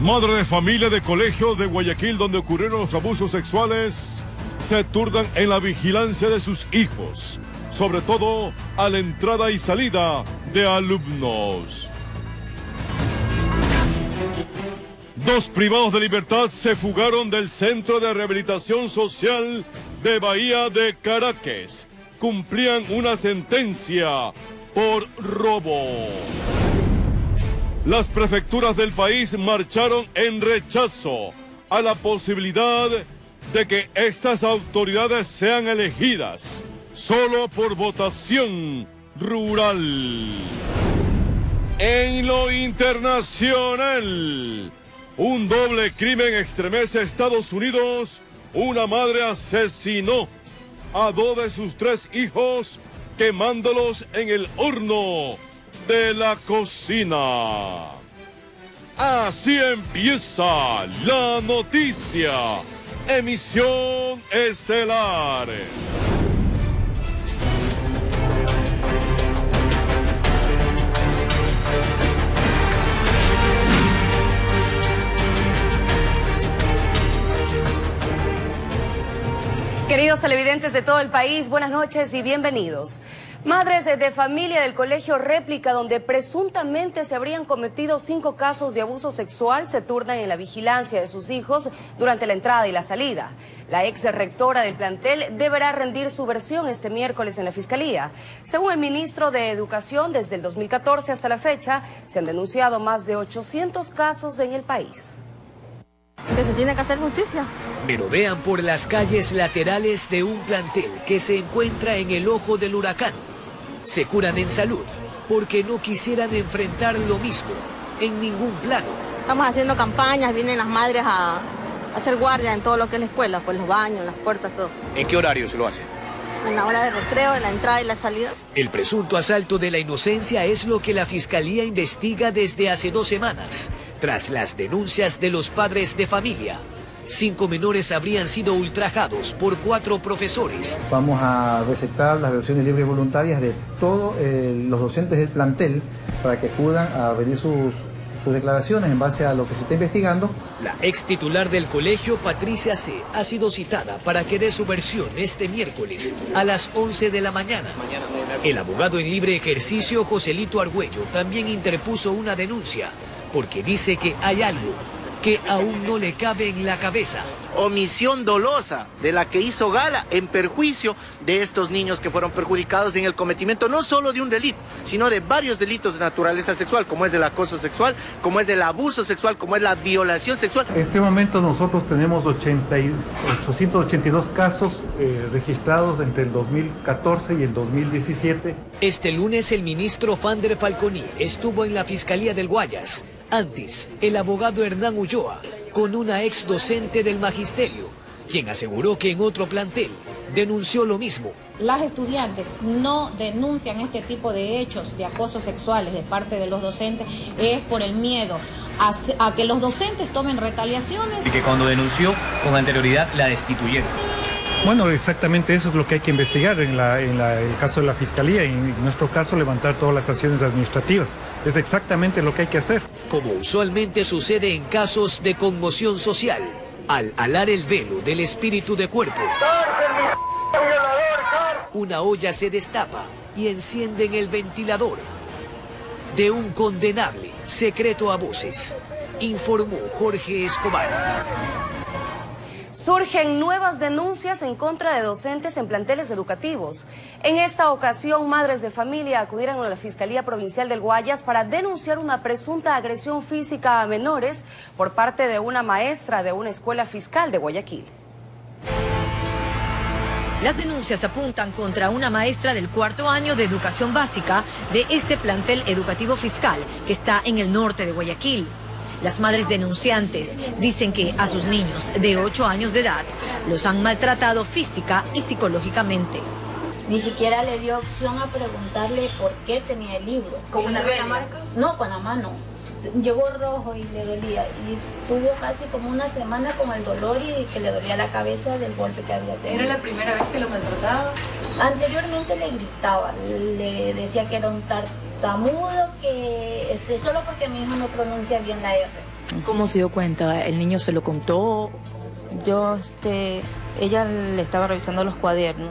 Madre de familia de colegio de Guayaquil donde ocurrieron los abusos sexuales se turnan en la vigilancia de sus hijos, sobre todo a la entrada y salida de alumnos. 2 privados de libertad se fugaron del Centro de Rehabilitación Social de Bahía de Caracas. Cumplían una sentencia por robo. Las prefecturas del país marcharon en rechazo a la posibilidad de que estas autoridades sean elegidas solo por votación rural. En lo internacional, un doble crimen estremece a Estados Unidos. Una madre asesinó a 2 de sus 3 hijos quemándolos en el horno de la cocina. Así empieza la noticia. Emisión estelar. Queridos televidentes de todo el país, buenas noches y bienvenidos. Madres de familia del colegio Réplica, donde presuntamente se habrían cometido 5 casos de abuso sexual, se turnan en la vigilancia de sus hijos durante la entrada y la salida. La ex rectora del plantel deberá rendir su versión este miércoles en la Fiscalía. Según el ministro de Educación, desde el 2014 hasta la fecha, se han denunciado más de 800 casos en el país. Que se tiene que hacer justicia. Merodean por las calles laterales de un plantel que se encuentra en el ojo del huracán. Se curan en salud porque no quisieran enfrentar lo mismo en ningún plano. Estamos haciendo campañas, vienen las madres a hacer guardia en todo lo que es la escuela, pues los baños, las puertas, todo. ¿En qué horario se lo hace? En la hora de recreo, en la entrada y la salida. El presunto asalto de la inocencia es lo que la Fiscalía investiga desde hace 2 semanas, tras las denuncias de los padres de familia. 5 menores habrían sido ultrajados por 4 profesores. Vamos a receptar las versiones libres y voluntarias de todos los docentes del plantel para que acudan a pedir sus declaraciones en base a lo que se está investigando. La ex titular del colegio, Patricia C., ha sido citada para que dé su versión este miércoles a las 11 de la mañana. El abogado en libre ejercicio, Joselito Argüello, también interpuso una denuncia porque dice que hay algo que aún no le cabe en la cabeza. Omisión dolosa de la que hizo gala en perjuicio de estos niños que fueron perjudicados en el cometimiento no solo de un delito, sino de varios delitos de naturaleza sexual, como es el acoso sexual, como es el abuso sexual, como es la violación sexual. En este momento nosotros tenemos 882 casos registrados entre el 2014 y el 2017. Este lunes el ministro Fander Falconi estuvo en la Fiscalía del Guayas. Antes, el abogado Hernán Ulloa, con una ex docente del magisterio, quien aseguró que en otro plantel denunció lo mismo. Las estudiantes no denuncian este tipo de hechos de acoso sexuales de parte de los docentes, es por el miedo a que los docentes tomen retaliaciones. Y que cuando denunció con anterioridad la destituyeron. Bueno, exactamente eso es lo que hay que investigar en el caso de la Fiscalía y en nuestro caso levantar todas las acciones administrativas. Es exactamente lo que hay que hacer. Como usualmente sucede en casos de conmoción social, al alar el velo del espíritu de cuerpo, una olla se destapa y encienden el ventilador de un condenable secreto a voces, informó Jorge Escobar. Surgen nuevas denuncias en contra de docentes en planteles educativos. En esta ocasión, madres de familia acudieron a la Fiscalía Provincial del Guayas para denunciar una presunta agresión física a menores por parte de una maestra de una escuela fiscal de Guayaquil. Las denuncias apuntan contra una maestra del 4º año de educación básica de este plantel educativo fiscal que está en el norte de Guayaquil. Las madres denunciantes dicen que a sus niños de 8 años de edad los han maltratado física y psicológicamente. Ni siquiera le dio opción a preguntarle por qué tenía el libro. ¿Con la marca? No, con la mano. Llegó rojo y le dolía. Y estuvo casi como una semana con el dolor y que le dolía la cabeza del golpe que había tenido. ¿Era la primera vez que lo maltrataba? Anteriormente le gritaba, le decía que era un tartamudo, que solo porque mi hijo no pronuncia bien la R. ¿Cómo se dio cuenta? ¿El niño se lo contó? Ella le estaba revisando los cuadernos,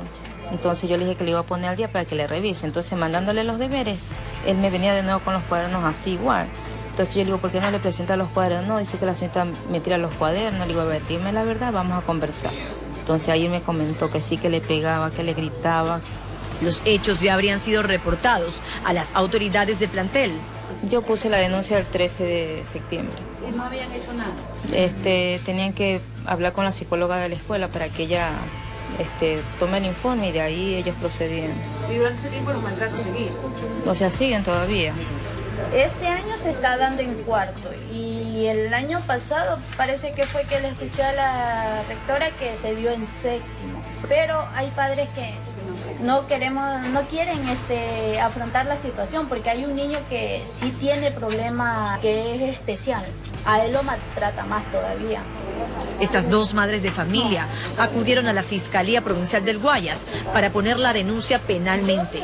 entonces yo le dije que le iba a poner al día para que le revise. Entonces, mandándole los deberes, él me venía de nuevo con los cuadernos así igual. Entonces yo le digo, ¿por qué no le presenta los cuadernos? No, dice que la señorita me tira los cuadernos. Le digo, a ver, dime la verdad, vamos a conversar. Entonces ahí me comentó que sí, que le pegaba, que le gritaba. Los hechos ya habrían sido reportados a las autoridades del plantel. Yo puse la denuncia el 13 de septiembre. ¿Y no habían hecho nada? Tenían que hablar con la psicóloga de la escuela para que ella tome el informe y de ahí ellos procedían. ¿Y durante ese tiempo los maltratos seguían? O sea, siguen todavía. Este año se está dando en cuarto y el año pasado parece que fue que le escuché a la rectora que se dio en séptimo. Pero hay padres que no quieren afrontar la situación porque hay un niño que sí tiene problema que es especial. A él lo maltrata más todavía. Estas dos madres de familia acudieron a la Fiscalía Provincial del Guayas para poner la denuncia penalmente.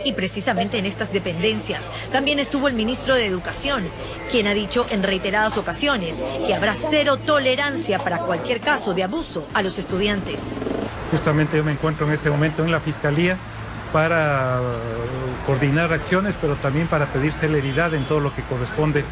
Y precisamente en estas dependencias también estuvo el ministro de Educación, quien ha dicho en reiteradas ocasiones que habrá cero tolerancia para cualquier caso de abuso a los estudiantes. Justamente yo me encuentro en este momento en la Fiscalía para coordinar acciones, pero también para pedir celeridad en todo lo que corresponde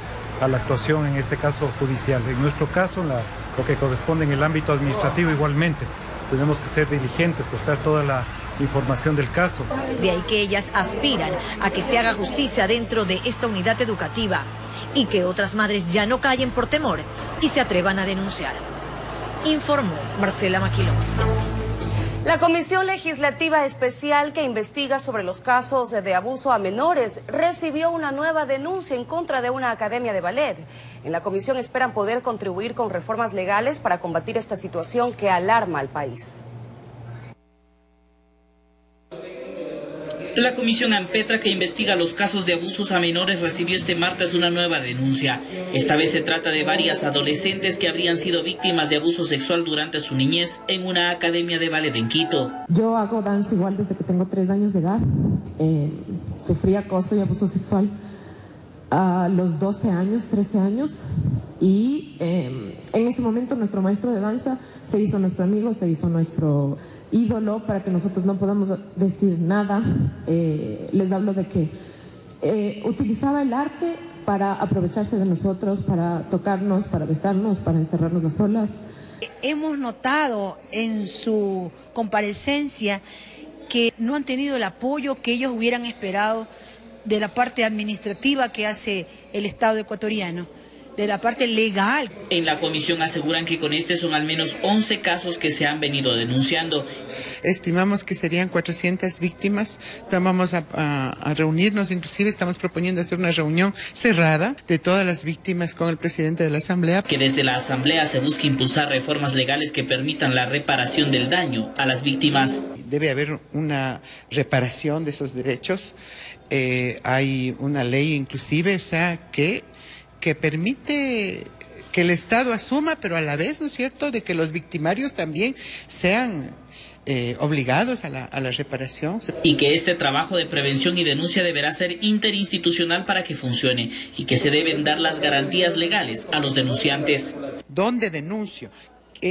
a la actuación, en este caso judicial. En nuestro caso, lo que corresponde en el ámbito administrativo igualmente. Tenemos que ser diligentes, prestar toda la información del caso. De ahí que ellas aspiran a que se haga justicia dentro de esta unidad educativa y que otras madres ya no callen por temor y se atrevan a denunciar. Informó Marcela Maquilón. La Comisión Legislativa Especial que investiga sobre los casos de abuso a menores recibió una nueva denuncia en contra de una academia de ballet. En la comisión esperan poder contribuir con reformas legales para combatir esta situación que alarma al país. La Comisión Ampetra, que investiga los casos de abusos a menores, recibió este martes una nueva denuncia. Esta vez se trata de varias adolescentes que habrían sido víctimas de abuso sexual durante su niñez en una academia de ballet en Quito. Yo hago danza igual desde que tengo 3 años de edad. Sufrí acoso y abuso sexual a los 12 años, 13 años. Y en ese momento nuestro maestro de danza se hizo nuestro amigo, se hizo nuestro ídolo para que nosotros no podamos decir nada. Les hablo de que utilizaba el arte para aprovecharse de nosotros, para tocarnos, para besarnos, para encerrarnos a solas. Hemos notado en su comparecencia que no han tenido el apoyo que ellos hubieran esperado de la parte administrativa que hace el Estado ecuatoriano, de la parte legal. En la comisión aseguran que con este son al menos 11 casos que se han venido denunciando. Estimamos que serían 400 víctimas. Vamos a reunirnos, inclusive estamos proponiendo hacer una reunión cerrada de todas las víctimas con el presidente de la Asamblea. Que desde la Asamblea se busque impulsar reformas legales que permitan la reparación del daño a las víctimas. Debe haber una reparación de esos derechos. Hay una ley inclusive, o sea, que permite que el Estado asuma, pero a la vez, ¿no es cierto?, de que los victimarios también sean obligados a la reparación. Y que este trabajo de prevención y denuncia deberá ser interinstitucional para que funcione y que se deben dar las garantías legales a los denunciantes. ¿Dónde denuncio?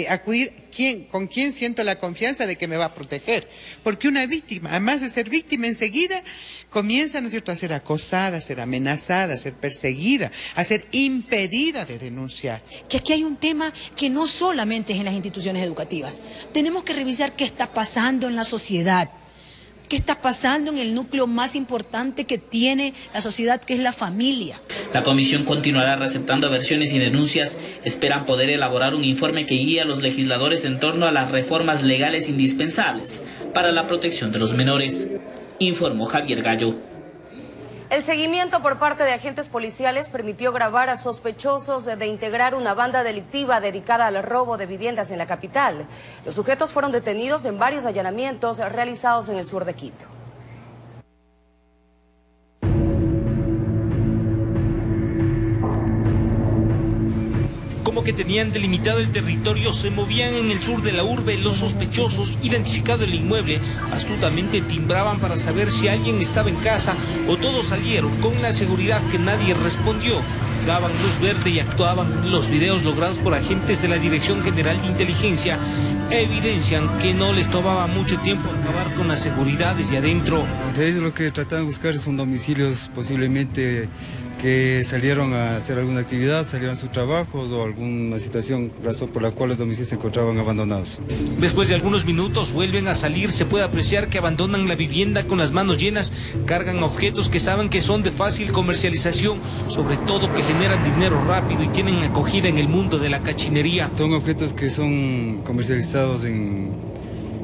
Acudir con quién siento la confianza de que me va a proteger, porque una víctima, además de ser víctima, enseguida comienza, ¿no es cierto?, a ser acosada, a ser amenazada, a ser perseguida, a ser impedida de denunciar. Que aquí hay un tema que no solamente es en las instituciones educativas. Tenemos que revisar qué está pasando en la sociedad. ¿Qué está pasando en el núcleo más importante que tiene la sociedad, que es la familia? La comisión continuará receptando versiones y denuncias. Esperan poder elaborar un informe que guíe a los legisladores en torno a las reformas legales indispensables para la protección de los menores. Informó Javier Gallo. El seguimiento por parte de agentes policiales permitió grabar a sospechosos de integrar una banda delictiva dedicada al robo de viviendas en la capital. Los sujetos fueron detenidos en varios allanamientos realizados en el sur de Quito. Como que tenían delimitado el territorio, se movían en el sur de la urbe. Los sospechosos, identificado el inmueble, astutamente timbraban para saber si alguien estaba en casa o todos salieron con la seguridad que nadie respondió. daban luz verde y actuaban. Los videos logrados por agentes de la Dirección General de Inteligencia evidencian que no les tomaba mucho tiempo acabar con la seguridad desde adentro. Ellos lo que tratan de buscar son domicilios posiblemente que salieron a hacer alguna actividad, salieron a sus trabajos o alguna situación, razón por la cual los domicilios se encontraban abandonados. Después de algunos minutos vuelven a salir, se puede apreciar que abandonan la vivienda con las manos llenas, cargan objetos que saben que son de fácil comercialización, sobre todo que generan dinero rápido y tienen acogida en el mundo de la cachinería. Son objetos que son comercializados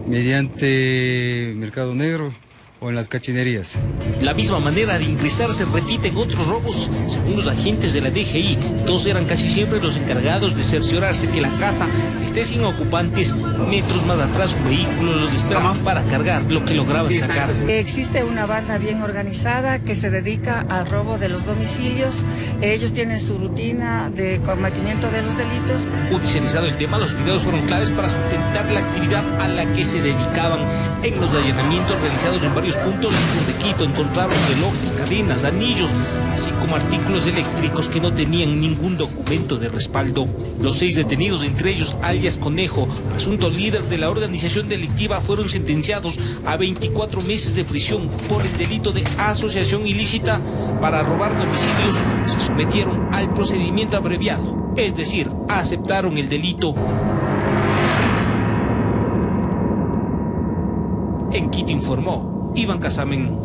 mediante mercado negro o en las cachinerías. La misma manera de ingresar se repite en otros robos. Según los agentes de la DGI, 2 eran casi siempre los encargados de cerciorarse que la casa esté sin ocupantes. Metros más atrás un vehículo los esperaba para cargar lo que lograban sacar. Existe una banda bien organizada que se dedica al robo de los domicilios. Ellos tienen su rutina de cometimiento de los delitos. Judicializado el tema, los videos fueron claves para sustentar la actividad a la que se dedicaban. En los allanamientos realizados en varios puntos del sur de Quito encontraron relojes, cadenas, anillos, así como artículos eléctricos que no tenían ningún documento de respaldo. Los 6 detenidos, entre ellos alias Conejo, presunto líder de la organización delictiva, fueron sentenciados a 24 meses de prisión por el delito de asociación ilícita para robar domicilios. Se sometieron al procedimiento abreviado, es decir, aceptaron el delito. En Quito informó Iván Casamen.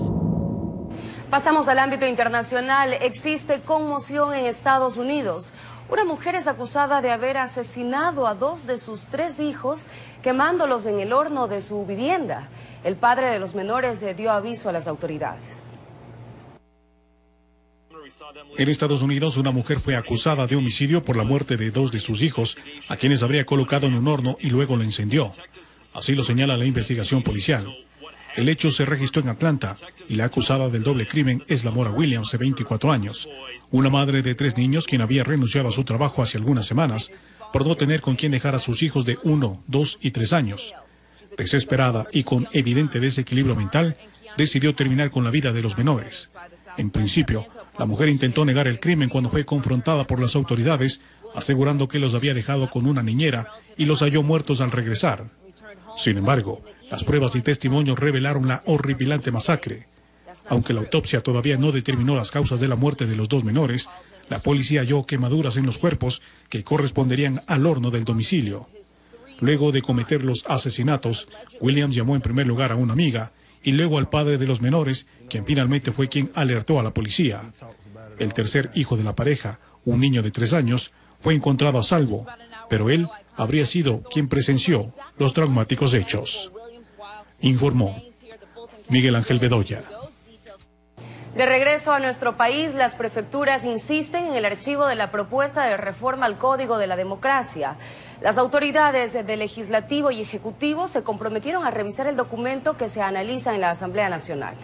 Pasamos al ámbito internacional. Existe conmoción en Estados Unidos. Una mujer es acusada de haber asesinado a 2 de sus 3 hijos, quemándolos en el horno de su vivienda. El padre de los menores dio aviso a las autoridades. En Estados Unidos, una mujer fue acusada de homicidio por la muerte de 2 de sus hijos, a quienes habría colocado en un horno y luego lo incendió. Así lo señala la investigación policial. El hecho se registró en Atlanta y la acusada del doble crimen es Lamora Williams, de 24 años, una madre de 3 niños quien había renunciado a su trabajo hace algunas semanas por no tener con quién dejar a sus hijos de 1, 2 y 3 años. Desesperada y con evidente desequilibrio mental, decidió terminar con la vida de los menores. En principio, la mujer intentó negar el crimen cuando fue confrontada por las autoridades, asegurando que los había dejado con una niñera y los halló muertos al regresar. Sin embargo, las pruebas y testimonios revelaron la horripilante masacre. Aunque la autopsia todavía no determinó las causas de la muerte de los 2 menores, la policía halló quemaduras en los cuerpos que corresponderían al horno del domicilio. Luego de cometer los asesinatos, Williams llamó en primer lugar a una amiga y luego al padre de los menores, quien finalmente fue quien alertó a la policía. El tercer hijo de la pareja, un niño de 3 años, fue encontrado a salvo, pero él habría sido quien presenció los traumáticos hechos. Informó Miguel Ángel Bedoya. De regreso a nuestro país, las prefecturas insisten en el archivo de la propuesta de reforma al Código de la Democracia. Las autoridades del Legislativo y Ejecutivo se comprometieron a revisar el documento que se analiza en la Asamblea Nacional.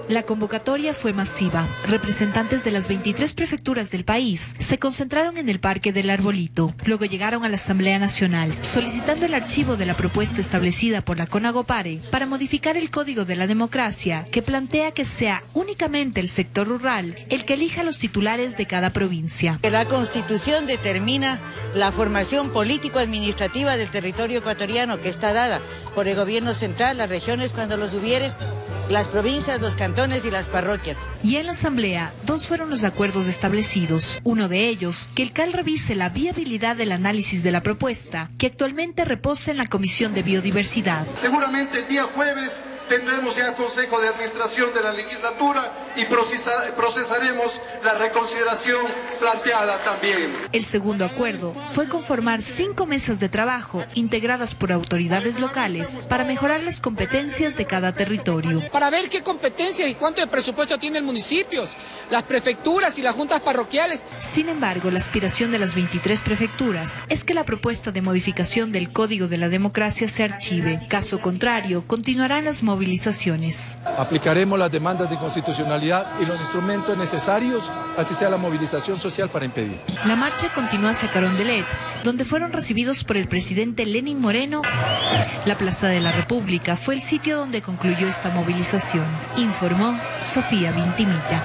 La convocatoria fue masiva. Representantes de las 23 prefecturas del país se concentraron en el Parque del Arbolito. Luego llegaron a la Asamblea Nacional, solicitando el archivo de la propuesta establecida por la CONAGOPARE para modificar el Código de la Democracia, que plantea que sea únicamente el sector rural el que elija los titulares de cada provincia. La Constitución determina la formación político-administrativa del territorio ecuatoriano, que está dada por el gobierno central, las regiones cuando los hubiere, las provincias, los cantones y las parroquias. Y en la Asamblea, 2 fueron los acuerdos establecidos. Uno de ellos, que el CAL revise la viabilidad del análisis de la propuesta, que actualmente reposa en la Comisión de Biodiversidad. Seguramente el día jueves tendremos ya el Consejo de Administración de la Legislatura y procesaremos la reconsideración planteada también. El segundo acuerdo fue conformar 5 mesas de trabajo integradas por autoridades locales para mejorar las competencias de cada territorio. Para ver qué competencias y cuánto de presupuesto tienen municipios, las prefecturas y las juntas parroquiales. Sin embargo, la aspiración de las 23 prefecturas es que la propuesta de modificación del Código de la Democracia se archive. Caso contrario, continuarán las movilizaciones. Aplicaremos las demandas de constitucionalidad y los instrumentos necesarios, así sea la movilización social, para impedir. La marcha continúa hacia Carondelet, donde fueron recibidos por el presidente Lenín Moreno. La Plaza de la República fue el sitio donde concluyó esta movilización, informó Sofía Vintimilla.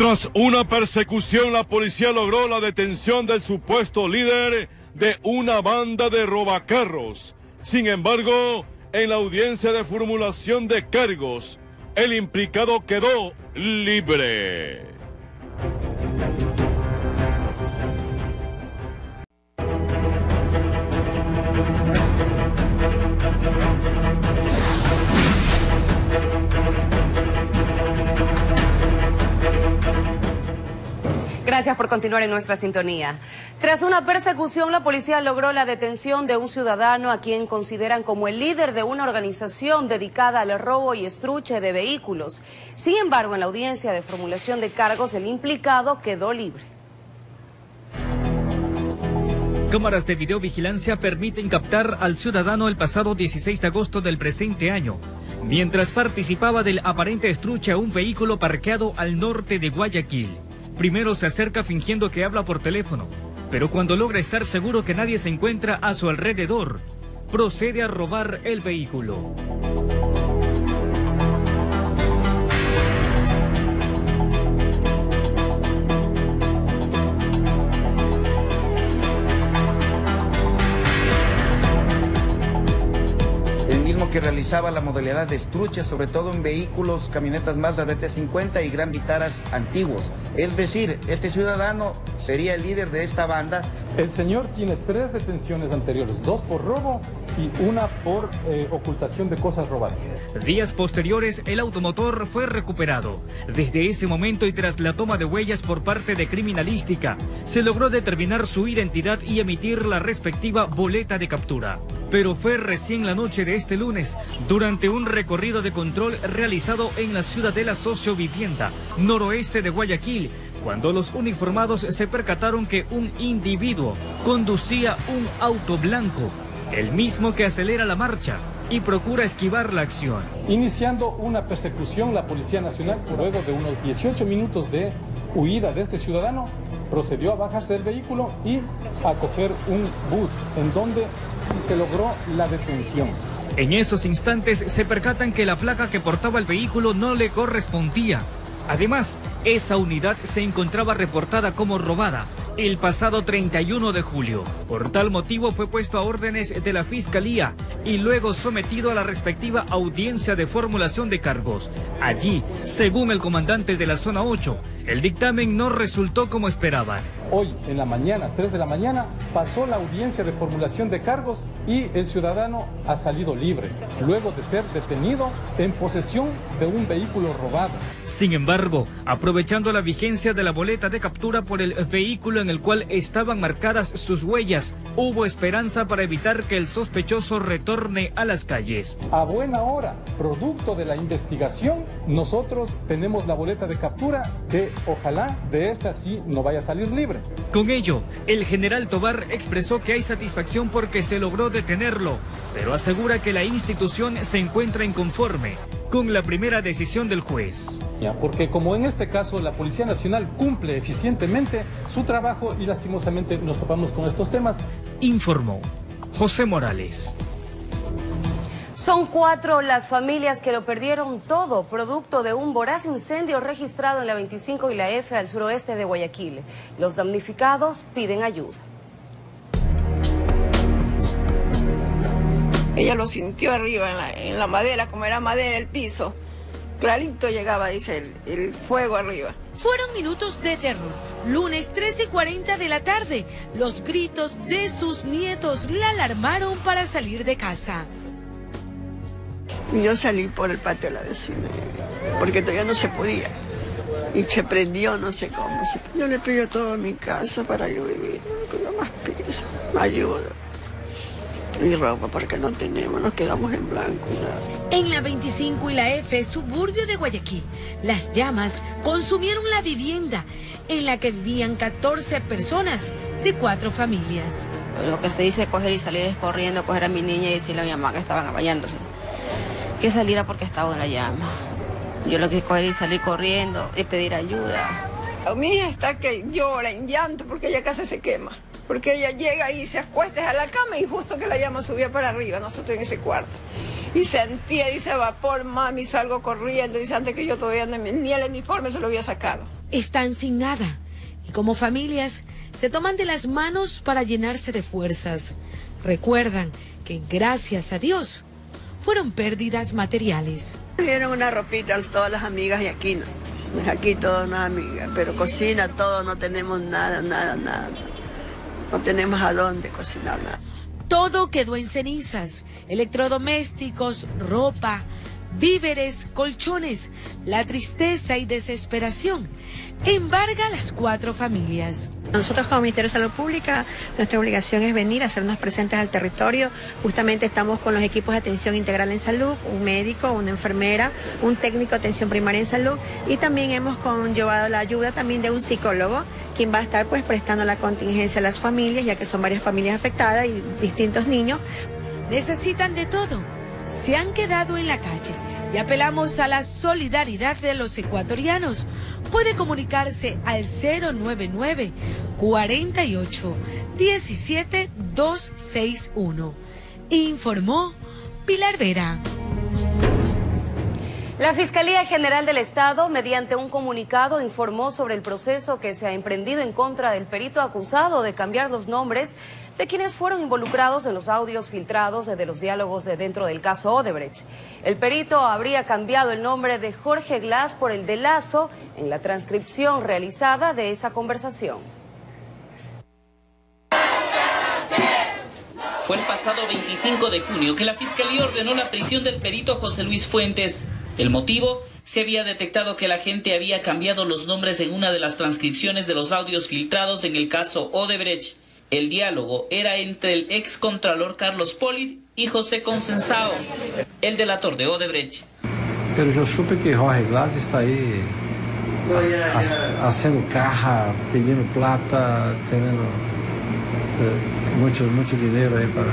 Tras una persecución, la policía logró la detención del supuesto líder de una banda de robacarros. Sin embargo, en la audiencia de formulación de cargos, el implicado quedó libre. Gracias por continuar en nuestra sintonía. Tras una persecución, la policía logró la detención de un ciudadano a quien consideran como el líder de una organización dedicada al robo y estruche de vehículos. Sin embargo, en la audiencia de formulación de cargos, el implicado quedó libre. Cámaras de videovigilancia permiten captar al ciudadano el pasado 16 de agosto del presente año, mientras participaba del aparente estruche a un vehículo parqueado al norte de Guayaquil. Primero se acerca fingiendo que habla por teléfono, pero cuando logra estar seguro que nadie se encuentra a su alrededor, procede a robar el vehículo. Que realizaba la modalidad de estruche, sobre todo en vehículos, camionetas Mazda BT50 y Gran Vitaras antiguos. Es decir, este ciudadano sería el líder de esta banda. El señor tiene 3 detenciones anteriores, 2 por robo y 1 por ocultación de cosas robadas. Días posteriores, el automotor fue recuperado. Desde ese momento y tras la toma de huellas por parte de criminalística, se logró determinar su identidad y emitir la respectiva boleta de captura. Pero fue recién la noche de este lunes, durante un recorrido de control realizado en la ciudadela Sociovivienda, noroeste de Guayaquil, cuando los uniformados se percataron que un individuo conducía un auto blanco, el mismo que acelera la marcha y procura esquivar la acción. Iniciando una persecución, la Policía Nacional, luego de unos 18 minutos de huida de este ciudadano, procedió a bajarse del vehículo y a coger un bus, en donde se logró la detención. En esos instantes se percatan que la placa que portaba el vehículo no le correspondía. Además, esa unidad se encontraba reportada como robada el pasado 31 de julio. Por tal motivo fue puesto a órdenes de la Fiscalía y luego sometido a la respectiva audiencia de formulación de cargos. Allí, según el comandante de la Zona 8, el dictamen no resultó como esperaban. Hoy, en la mañana, 3 de la mañana, pasó la audiencia de formulación de cargos y el ciudadano ha salido libre, luego de ser detenido en posesión de un vehículo robado. Sin embargo, aprovechando la vigencia de la boleta de captura por el vehículo en el cual estaban marcadas sus huellas, hubo esperanza para evitar que el sospechoso retorne a las calles. A buena hora, producto de la investigación, nosotros tenemos la boleta de captura que ojalá de esta sí no vaya a salir libre. Con ello, el general Tobar expresó que hay satisfacción porque se logró detenerlo, pero asegura que la institución se encuentra inconforme con la primera decisión del juez. Porque como en este caso la Policía Nacional cumple eficientemente su trabajo y lastimosamente nos topamos con estos temas. Informó José Morales. Son 4 las familias que lo perdieron todo, producto de un voraz incendio registrado en la 25 y la F al suroeste de Guayaquil. Los damnificados piden ayuda. Ella lo sintió arriba en la madera, como era madera el piso. Clarito llegaba, dice, el fuego arriba. Fueron minutos de terror. Lunes 13:40 de la tarde. Los gritos de sus nietos la alarmaron para salir de casa. Yo salí por el patio de la vecina, porque todavía no se podía. Y se prendió, no sé cómo. Yo le pedí a toda mi casa para yo vivir. Pero más piso, ayuda. Y ropa porque no tenemos, nos quedamos en blanco. En la 25 y la F, suburbio de Guayaquil, las llamas consumieron la vivienda en la que vivían 14 personas de 4 familias. Lo que se dice es coger y salir corriendo, coger a mi niña y decirle a mi mamá que estaban bañándose, que saliera porque estaba en la llama. Yo lo que coger y salir corriendo y pedir ayuda. Mi hija está que llora en llanto porque ella casi se quema. Porque ella llega y se acuesta a la cama y justo que la llama subía para arriba, nosotros en ese cuarto. Y sentía, dice, vapor, mami, salgo corriendo. Dice, antes que yo todavía ni el uniforme se lo había sacado. están sin nada y como familias se toman de las manos para llenarse de fuerzas. Recuerdan que gracias a Dios fueron pérdidas materiales. Dieron una ropita a todas las amigas y aquí no. Aquí todas las amigas, pero cocina todo, no tenemos nada. No tenemos a dónde cocinar nada. Todo quedó en cenizas, electrodomésticos, ropa, víveres, colchones. La tristeza y desesperación embarga a las 4 familias. Nosotros como Ministerio de Salud Pública, nuestra obligación es venir a hacernos presentes al territorio. Justamente estamos con los equipos de atención integral en salud, un médico, una enfermera, un técnico de atención primaria en salud y también hemos conllevado la ayuda también de un psicólogo, quien va a estar pues prestando la contingencia a las familias, ya que son varias familias afectadas y distintos niños. Necesitan de todo, se han quedado en la calle y apelamos a la solidaridad de los ecuatorianos. Puede comunicarse al 099 48 17 261. Informó Pilar Vera. La Fiscalía General del Estado, mediante un comunicado, informó sobre el proceso que se ha emprendido en contra del perito acusado de cambiar los nombres de quienes fueron involucrados en los audios filtrados de los diálogos dentro del caso Odebrecht. El perito habría cambiado el nombre de Jorge Glass por el de Lazo en la transcripción realizada de esa conversación. Fue el pasado 25 de junio que la Fiscalía ordenó la prisión del perito José Luis Fuentes. El motivo: se había detectado que la gente había cambiado los nombres en una de las transcripciones de los audios filtrados en el caso Odebrecht. El diálogo era entre el ex contralor Carlos Polit y José Consensao, el delator de Odebrecht. Pero yo supe que Jorge Glass está ahí haciendo caja, pidiendo plata, teniendo mucho dinero ahí para...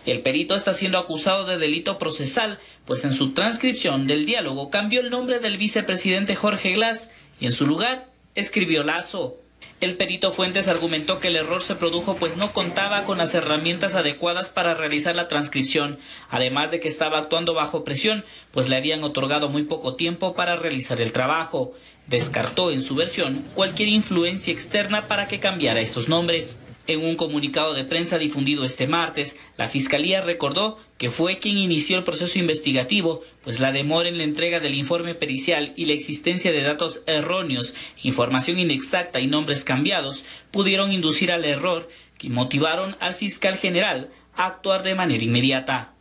El perito está siendo acusado de delito procesal, pues en su transcripción del diálogo cambió el nombre del vicepresidente Jorge Glass y en su lugar escribió Lazo. El perito Fuentes argumentó que el error se produjo pues no contaba con las herramientas adecuadas para realizar la transcripción, además de que estaba actuando bajo presión, pues le habían otorgado muy poco tiempo para realizar el trabajo. Descartó en su versión cualquier influencia externa para que cambiara estos nombres. En un comunicado de prensa difundido este martes, la Fiscalía recordó que fue quien inició el proceso investigativo, pues la demora en la entrega del informe pericial y la existencia de datos erróneos, información inexacta y nombres cambiados pudieron inducir al error que motivaron al fiscal general a actuar de manera inmediata.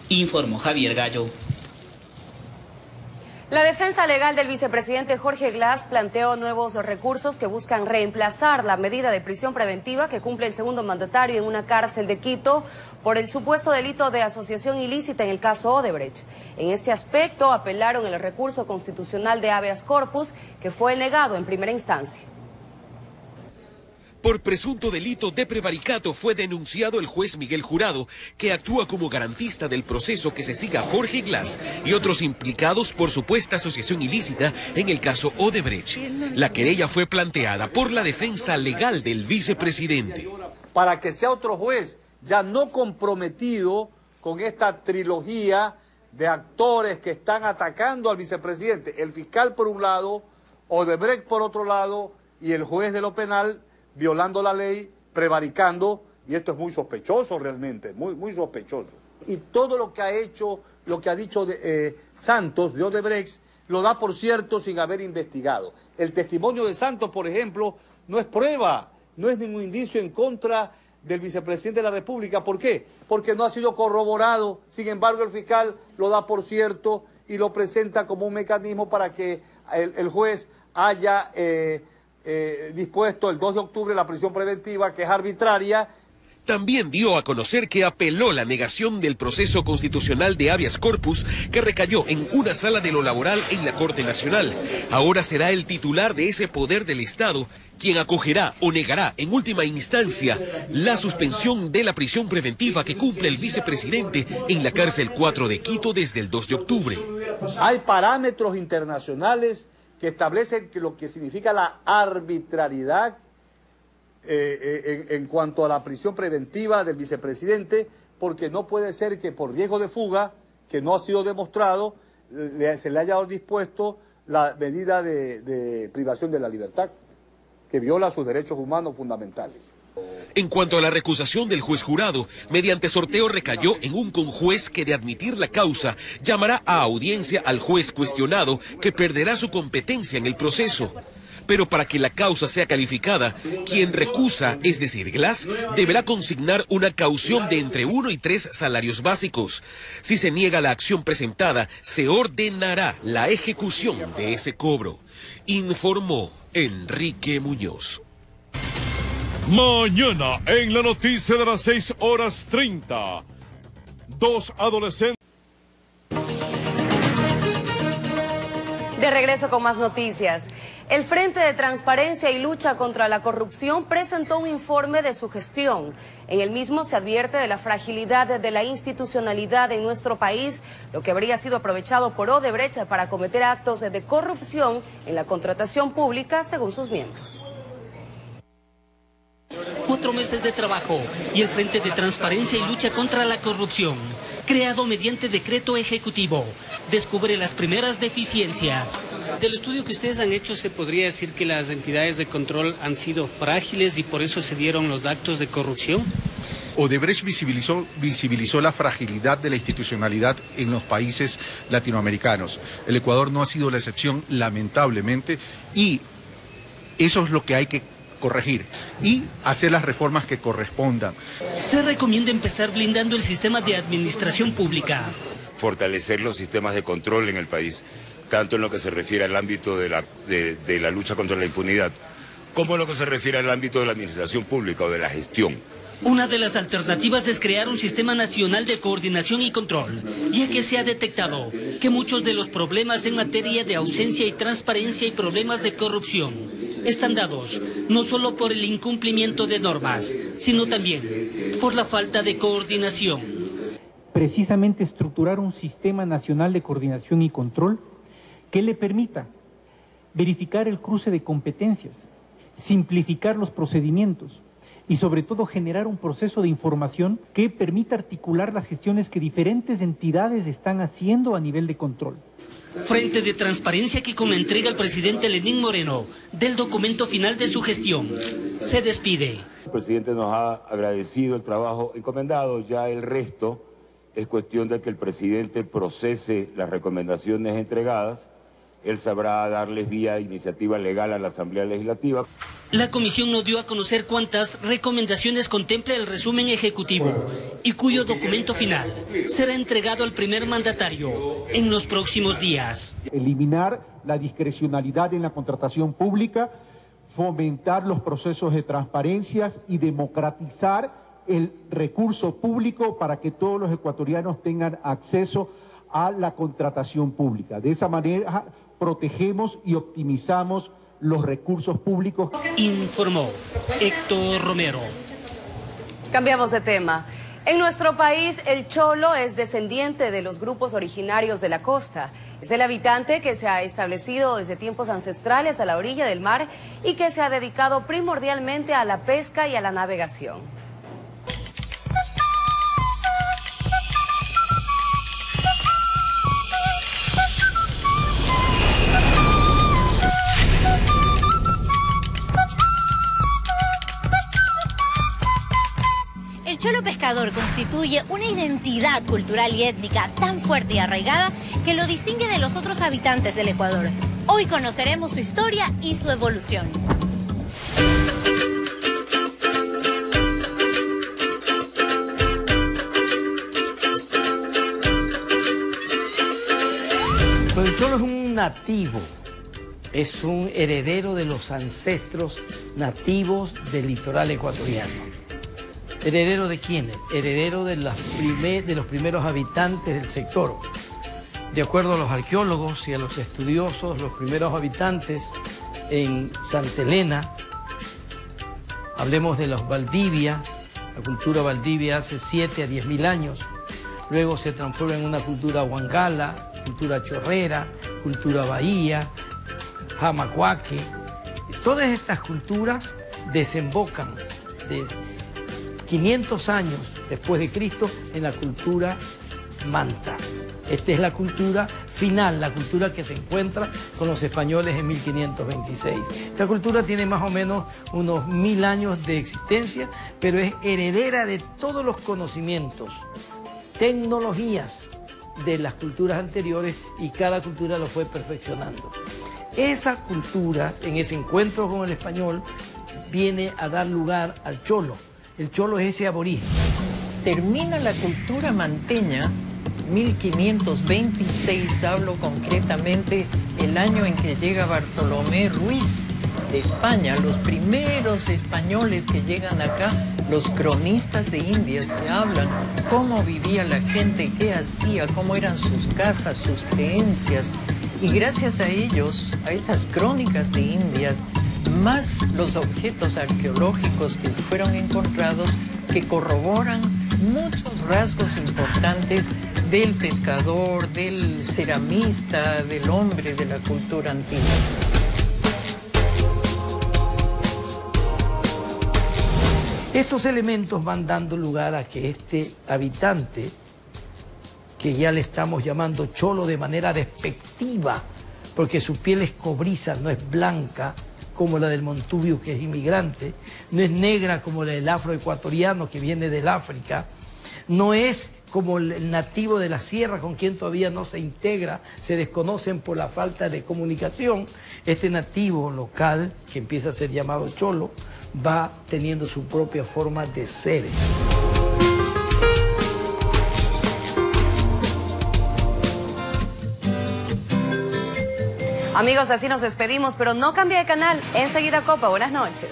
Informó Javier Gallo. La defensa legal del vicepresidente Jorge Glass planteó nuevos recursos que buscan reemplazar la medida de prisión preventiva que cumple el segundo mandatario en una cárcel de Quito por el supuesto delito de asociación ilícita en el caso Odebrecht. En este aspecto apelaron el recurso constitucional de habeas corpus que fue negado en primera instancia. Por presunto delito de prevaricato fue denunciado el juez Miguel Jurado, que actúa como garantista del proceso que se siga a Jorge Glass y otros implicados por supuesta asociación ilícita en el caso Odebrecht. La querella fue planteada por la defensa legal del vicepresidente. Para que sea otro juez ya no comprometido con esta trilogía de actores que están atacando al vicepresidente, el fiscal por un lado, Odebrecht por otro lado y el juez de lo penal violando la ley, prevaricando, y esto es muy sospechoso realmente, muy sospechoso. Y todo lo que ha hecho, lo que ha dicho Santos de Odebrecht, lo da por cierto sin haber investigado. El testimonio de Santos, por ejemplo, no es prueba, no es ningún indicio en contra del vicepresidente de la República. ¿Por qué? Porque no ha sido corroborado. Sin embargo, el fiscal lo da por cierto y lo presenta como un mecanismo para que el juez haya dispuesto el 2 de octubre la prisión preventiva, que es arbitraria. También dio a conocer que apeló la negación del proceso constitucional de habeas corpus que recayó en una sala de lo laboral en la Corte Nacional. Ahora será el titular de ese poder del Estado quien acogerá o negará en última instancia la suspensión de la prisión preventiva que cumple el vicepresidente en la cárcel 4 de Quito desde el 2 de octubre. Hay parámetros internacionales que establecen lo que significa la arbitrariedad en cuanto a la prisión preventiva del vicepresidente, porque no puede ser que por riesgo de fuga, que no ha sido demostrado, se le haya dispuesto la medida de privación de la libertad, que viola sus derechos humanos fundamentales. En cuanto a la recusación del juez jurado, mediante sorteo recayó en un conjuez que, de admitir la causa, llamará a audiencia al juez cuestionado, que perderá su competencia en el proceso. Pero para que la causa sea calificada, quien recusa, es decir, Glass, deberá consignar una caución de entre 1 y 3 salarios básicos. Si se niega la acción presentada, se ordenará la ejecución de ese cobro, informó Enrique Muñoz. Mañana, en la noticia de las 6:30, 2 adolescentes. De regreso con más noticias. El Frente de Transparencia y Lucha contra la Corrupción presentó un informe de su gestión. En el mismo se advierte de la fragilidad de la institucionalidad en nuestro país, lo que habría sido aprovechado por Odebrecht para cometer actos de corrupción en la contratación pública, según sus miembros. 4 meses de trabajo y el Frente de Transparencia y Lucha contra la Corrupción, creado mediante decreto ejecutivo, descubre las primeras deficiencias. Del estudio que ustedes han hecho, ¿se podría decir que las entidades de control han sido frágiles y por eso se dieron los actos de corrupción? Odebrecht visibilizó la fragilidad de la institucionalidad en los países latinoamericanos. El Ecuador no ha sido la excepción, lamentablemente, y eso es lo que hay que corregir y hacer las reformas que correspondan. Se recomienda empezar blindando el sistema de administración pública. Fortalecer los sistemas de control en el país, tanto en lo que se refiere al ámbito de la lucha contra la impunidad, como en lo que se refiere al ámbito de la administración pública o de la gestión. Una de las alternativas es crear un sistema nacional de coordinación y control, ya que se ha detectado que muchos de los problemas en materia de ausencia y transparencia y problemas de corrupción están dados no solo por el incumplimiento de normas, sino también por la falta de coordinación. Precisamente estructurar un sistema nacional de coordinación y control que le permita verificar el cruce de competencias, simplificar los procedimientos y sobre todo generar un proceso de información que permita articular las gestiones que diferentes entidades están haciendo a nivel de control. Frente de Transparencia que, con la entrega al presidente Lenín Moreno del documento final de su gestión, se despide. El presidente nos ha agradecido el trabajo encomendado, ya el resto es cuestión de que el presidente procese las recomendaciones entregadas. Él sabrá darles vía iniciativa legal a la Asamblea Legislativa. La comisión no dio a conocer cuántas recomendaciones contempla el resumen ejecutivo y cuyo documento final será entregado al primer mandatario en los próximos días. Eliminar la discrecionalidad en la contratación pública, fomentar los procesos de transparencia y democratizar el recurso público para que todos los ecuatorianos tengan acceso a la contratación pública. De esa manera protegemos y optimizamos los recursos públicos. Informó Héctor Romero. Cambiamos de tema. En nuestro país, el cholo es descendiente de los grupos originarios de la costa. Es el habitante que se ha establecido desde tiempos ancestrales a la orilla del mar y que se ha dedicado primordialmente a la pesca y a la navegación. El cholo pescador constituye una identidad cultural y étnica tan fuerte y arraigada que lo distingue de los otros habitantes del Ecuador. Hoy conoceremos su historia y su evolución. Pues el cholo es un nativo, es un heredero de los ancestros nativos del litoral ecuatoriano. ¿Heredero de quiénes? Heredero de los primeros habitantes del sector. De acuerdo a los arqueólogos y a los estudiosos, los primeros habitantes en Santa Elena, hablemos de los Valdivia, la cultura Valdivia hace 7 a 10.000 años, luego se transforma en una cultura huancala, cultura chorrera, cultura bahía, jamacuaque. Todas estas culturas desembocan de 500 años después de Cristo en la cultura manta. Esta es la cultura final, la cultura que se encuentra con los españoles en 1526. Esta cultura tiene más o menos unos 1000 años de existencia, pero es heredera de todos los conocimientos, tecnologías de las culturas anteriores, y cada cultura lo fue perfeccionando. Esa cultura, en ese encuentro con el español, viene a dar lugar al cholo. El cholo es ese aborigen. Termina la cultura manteña 1526, hablo concretamente el año en que llega Bartolomé Ruiz de España, los primeros españoles que llegan acá, los cronistas de Indias que hablan cómo vivía la gente, qué hacía, cómo eran sus casas, sus creencias. Y gracias a ellos, a esas crónicas de Indias, más los objetos arqueológicos que fueron encontrados, que corroboran muchos rasgos importantes del pescador, del ceramista, del hombre de la cultura antigua. Estos elementos van dando lugar a que este habitante, que ya le estamos llamando cholo de manera despectiva, porque su piel es cobriza, no es blanca como la del Montubio, que es inmigrante, no es negra como la del afroecuatoriano, que viene del África, no es como el nativo de la sierra, con quien todavía no se integra, se desconocen por la falta de comunicación. Este nativo local, que empieza a ser llamado cholo, va teniendo su propia forma de ser. Amigos, así nos despedimos, pero no cambie de canal. Enseguida Copa. Buenas noches.